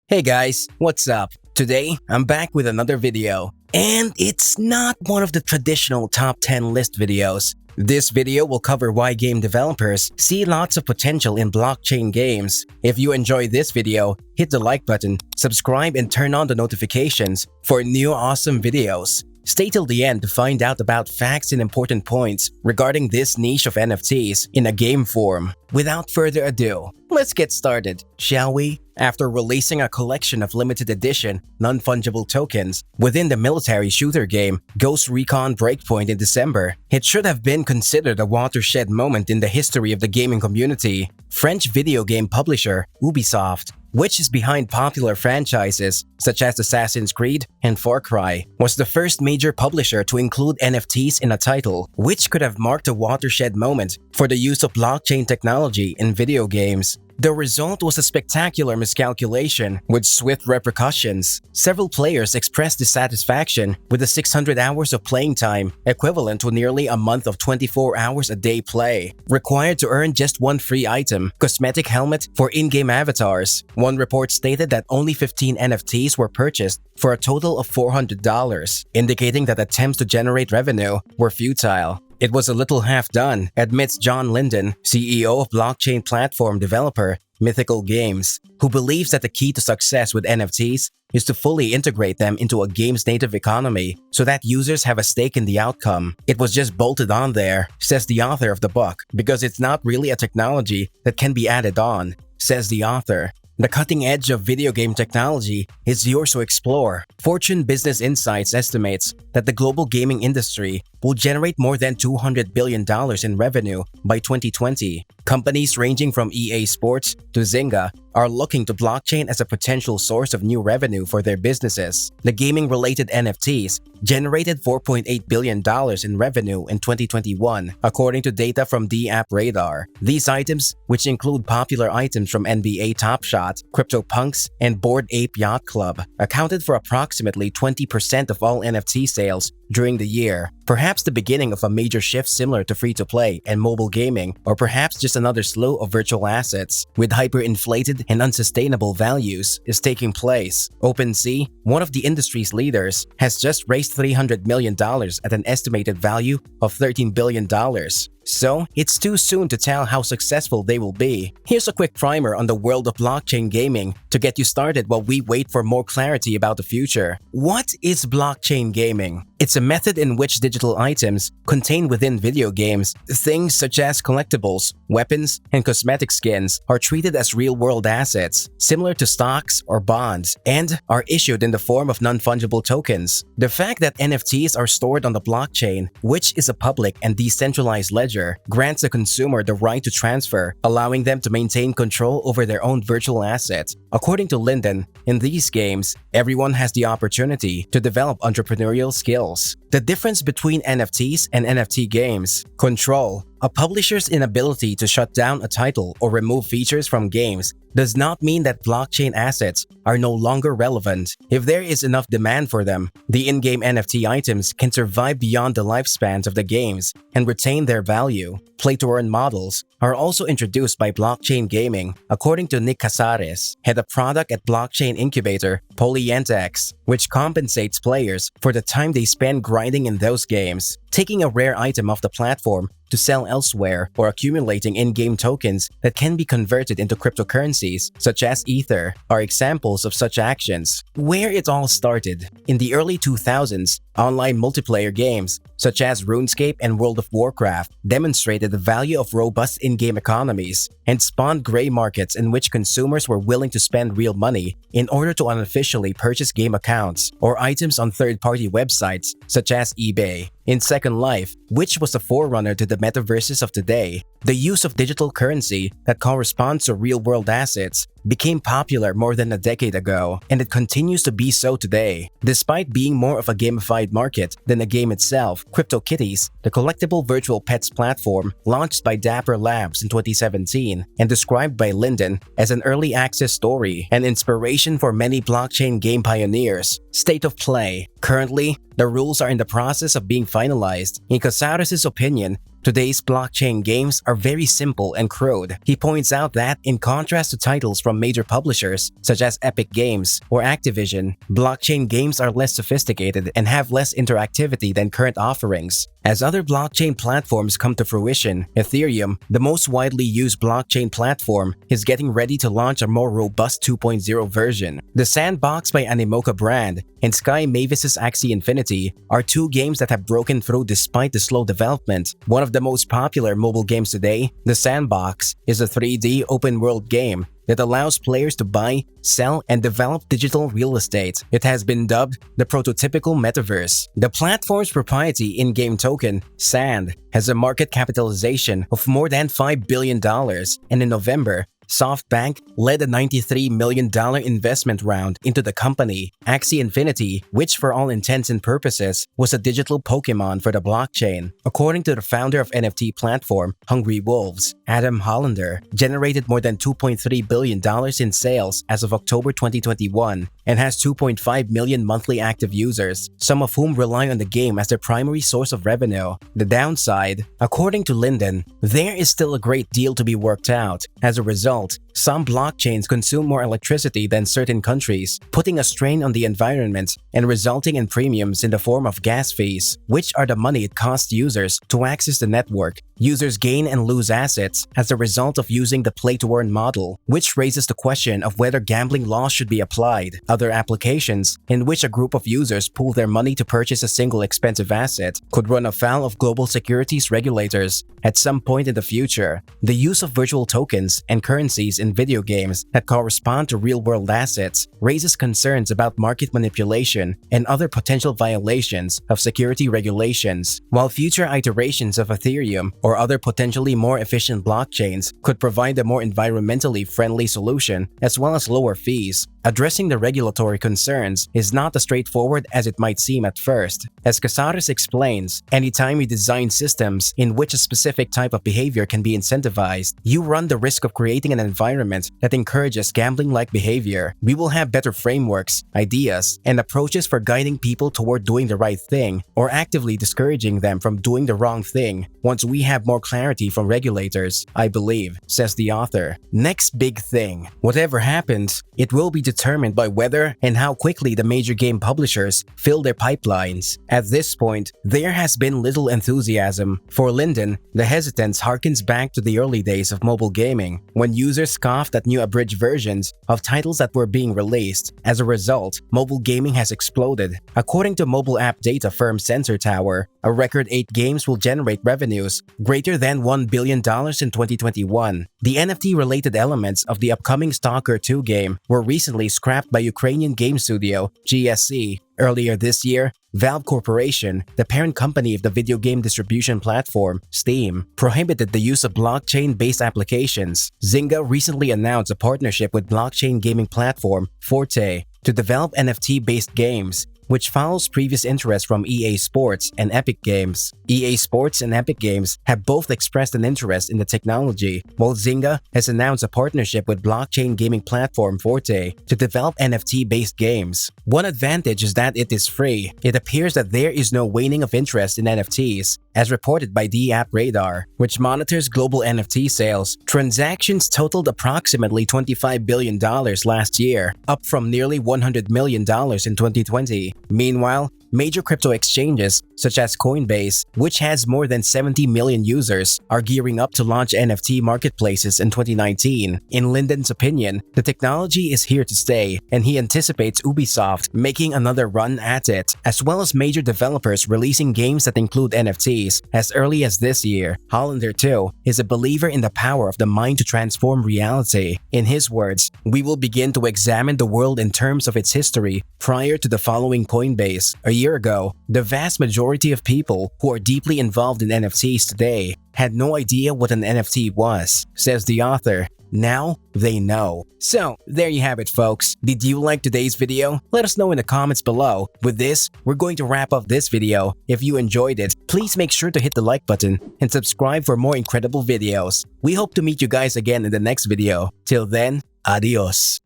Hey guys, what's up? Today, I'm back with another video. And it's not one of the traditional top 10 list videos. This video will cover why game developers see lots of potential in blockchain games. If you enjoy this video, hit the like button, subscribe and turn on the notifications for new awesome videos. Stay till the end to find out about facts and important points regarding this niche of NFTs in a game form. Without further ado, let's get started, shall we? After releasing a collection of limited edition, non-fungible tokens within the military shooter game Ghost Recon Breakpoint in December, it should have been considered a watershed moment in the history of the gaming community. French video game publisher Ubisoft, which is behind popular franchises such as Assassin's Creed and Far Cry, was the first major publisher to include NFTs in a title, which could have marked a watershed moment for the use of blockchain technology in video games. The result was a spectacular miscalculation with swift repercussions. Several players expressed dissatisfaction with the 600 hours of playing time, equivalent to nearly a month of 24 hours a day play, required to earn just one free item, cosmetic helmet for in-game avatars. One report stated that only 15 NFTs were purchased for a total of $400, indicating that attempts to generate revenue were futile. It was a little half done, admits John Linden, CEO of blockchain platform developer Mythical Games, who believes that the key to success with NFTs is to fully integrate them into a game's native economy so that users have a stake in the outcome. It was just bolted on there, says the author of the book, because it's not really a technology that can be added on, says the author. The cutting edge of video game technology is yours to explore. Fortune Business Insights estimates that the global gaming industry will generate more than $200 billion in revenue by 2020. Companies ranging from EA Sports to Zynga are looking to blockchain as a potential source of new revenue for their businesses. The gaming-related NFTs generated $4.8 billion in revenue in 2021, according to data from DApp Radar. These items, which include popular items from NBA Top Shot, CryptoPunks, and Bored Ape Yacht Club, accounted for approximately 20% of all NFT sales during the year. Perhaps the beginning of a major shift similar to free-to-play and mobile gaming, or perhaps just another slew of virtual assets with hyperinflated and unsustainable values is taking place. OpenSea, one of the industry's leaders, has just raised $300 million at an estimated value of $13 billion. So, it's too soon to tell how successful they will be. Here's a quick primer on the world of blockchain gaming to get you started while we wait for more clarity about the future. What is blockchain gaming? It's a method in which digital items contained within video games, things such as collectibles, weapons, and cosmetic skins, are treated as real-world assets, similar to stocks or bonds, and are issued in the form of non-fungible tokens. The fact that NFTs are stored on the blockchain, which is a public and decentralized ledger, grants the consumer the right to transfer, allowing them to maintain control over their own virtual assets. According to Linden, in these games, everyone has the opportunity to develop entrepreneurial skills. The difference between NFTs and NFT games. Control. A publisher's inability to shut down a title or remove features from games does not mean that blockchain assets are no longer relevant. If there is enough demand for them, the in-game NFT items can survive beyond the lifespans of the games and retain their value. Play-to-earn models are also introduced by blockchain gaming, according to Nick Casares, head of product at blockchain incubator Polyentex, which compensates players for the time they spend grinding in those games, taking a rare item off the platform to sell elsewhere, or accumulating in-game tokens that can be converted into cryptocurrencies, such as Ether, are examples of such actions. Where it all started. In the early 2000s, online multiplayer games, such as RuneScape and World of Warcraft, demonstrated the value of robust in-game economies and spawned gray markets in which consumers were willing to spend real money in order to unofficially purchase game accounts or items on third-party websites, such as eBay. In Second Life, which was the forerunner to the metaverses of today, the use of digital currency that corresponds to real-world assets became popular more than a decade ago, and it continues to be so today. Despite being more of a gamified market than a game itself, CryptoKitties, the collectible virtual pets platform launched by Dapper Labs in 2017 and described by Linden as an early access story and inspiration for many blockchain game pioneers. State of play. Currently, the rules are in the process of being finalized. In Casares' opinion, Today's blockchain games are very simple and crude. He points out that, in contrast to titles from major publishers such as Epic Games or Activision, blockchain games are less sophisticated and have less interactivity than current offerings. As other blockchain platforms come to fruition, Ethereum, the most widely used blockchain platform, is getting ready to launch a more robust 2.0 version. The Sandbox by Animoca brand and Sky Mavis's Axie Infinity are two games that have broken through despite the slow development. One of the most popular mobile games today, The Sandbox, is a 3D open-world game that allows players to buy, sell, and develop digital real estate. It has been dubbed the prototypical metaverse. The platform's proprietary in-game token, SAND, has a market capitalization of more than $5 billion, and in November, SoftBank led a $93 million investment round into the company. Axie Infinity, which for all intents and purposes was a digital Pokemon for the blockchain, according to the founder of NFT platform Hungry Wolves, Adam Hollander, generated more than $2.3 billion in sales as of October 2021 and has 2.5 million monthly active users, some of whom rely on the game as their primary source of revenue. The downside, according to Linden, there is still a great deal to be worked out. As a result, some blockchains consume more electricity than certain countries, putting a strain on the environment and resulting in premiums in the form of gas fees, which are the money it costs users to access the network. Users gain and lose assets as a result of using the play-to-earn model, which raises the question of whether gambling laws should be applied. Other applications, in which a group of users pool their money to purchase a single expensive asset, could run afoul of global securities regulators at some point in the future. The use of virtual tokens and currencies in video games that correspond to real-world assets raises concerns about market manipulation and other potential violations of security regulations. While future iterations of Ethereum or other potentially more efficient blockchains could provide a more environmentally friendly solution as well as lower fees, addressing the regulatory concerns is not as straightforward as it might seem at first. As Casares explains, anytime you design systems in which a specific type of behavior can be incentivized, you run the risk of creating an environment that encourages gambling-like behavior. We will have better frameworks, ideas, and approaches for guiding people toward doing the right thing or actively discouraging them from doing the wrong thing once we have more clarity from regulators, I believe, says the author. Next big thing. Whatever happens, it will be determined by whether and how quickly the major game publishers fill their pipelines. At this point, there has been little enthusiasm. For Linden, the hesitance harkens back to the early days of mobile gaming, when users scoffed at new abridged versions of titles that were being released. As a result, mobile gaming has exploded. According to mobile app data firm Sensor Tower, a record 8 games will generate revenues greater than $1 billion in 2021. The NFT-related elements of the upcoming Stalker 2 game were recently scrapped by Ukrainian game studio GSC. Earlier this year, Valve Corporation, the parent company of the video game distribution platform Steam, prohibited the use of blockchain-based applications. Zynga recently announced a partnership with blockchain gaming platform Forte to develop NFT-based games, which follows previous interest from EA Sports and Epic Games. EA Sports and Epic Games have both expressed an interest in the technology, while Zynga has announced a partnership with blockchain gaming platform Forte to develop NFT-based games. One advantage is that it is free. It appears that there is no waning of interest in NFTs, as reported by the App Radar, which monitors global NFT sales. Transactions totaled approximately $25 billion last year, up from nearly $100 million in 2020. Meanwhile, major crypto exchanges such as Coinbase, which has more than 70 million users, are gearing up to launch NFT marketplaces in 2019. In Linden's opinion, the technology is here to stay, and he anticipates Ubisoft making another run at it, as well as major developers releasing games that include NFTs as early as this year. Hollander, too, is a believer in the power of the mind to transform reality. In his words, "We will begin to examine the world in terms of its history prior to the following Coinbase. A year ago, the vast majority of people who are deeply involved in NFTs today had no idea what an NFT was," says the author. Now they know. So, there you have it, folks. Did you like today's video? Let us know in the comments below. With this, we're going to wrap up this video. If you enjoyed it, please make sure to hit the like button and subscribe for more incredible videos. We hope to meet you guys again in the next video. Till then, adios.